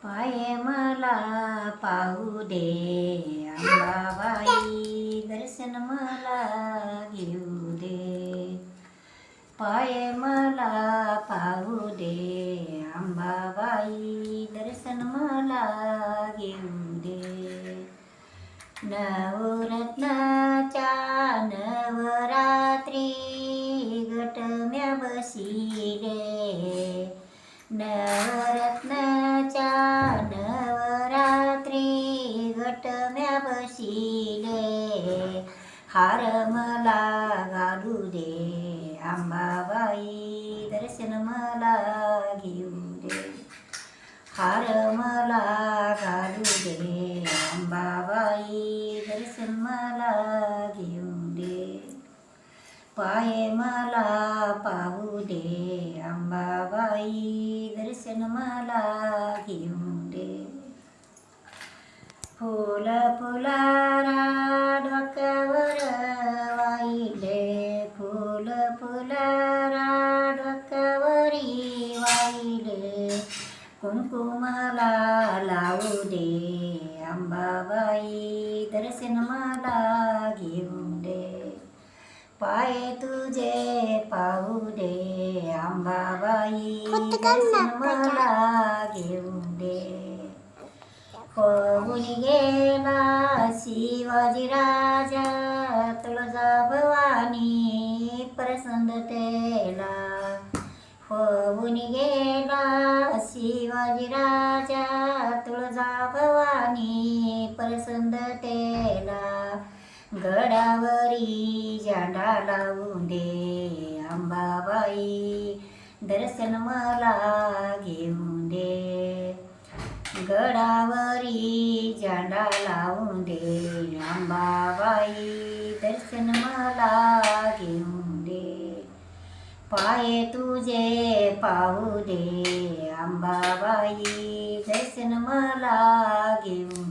पाये मला पाहू दे अंबाबाई, दर्शन मला घेऊ दे. पाये मला पाहू दे अंबाबाई, दर्शन मला घेऊ दे. नवरत्नाच्या नवरात्री घटम्या बसिले, नवरत्नाच्या नवरात्री घटम्या बसिले. हार मला घालू दे अंबाबाई, दर्शन मला घेऊ दे. हार मला घालू दे अंबाबाई, दर्शन मला घेऊ दे. पाये मला पाहू दे अंबाबाई, दर्शन मला घेऊ दे. फुल फुलारा डोक्यावर वाहिले, फुल फुलारा डोक्यावरी वाहिले. कुंकुमाला लावू दे अंबाबाई, दर्शन मला घेऊ दे. पाये तुझे पाहू दे अंबाबाई, दर्शन मला घेऊ दे. पळून गेला शिवाजी राजा, तुळजाभवानी प्रसन्नतेला. पळून गेला शिवाजी राजा, तुळजाभवानी प्रसन्नतेला. गडावरी झेंडा लावून दे अंबाबाई, दर्शन मला घेऊन दे. गडावरी झेंडा लावून दे अंबाबाई, दर्शन मला घेऊन दे. पाये तुझे पाहू दे अंबाबाई, दर्शन मला घेऊन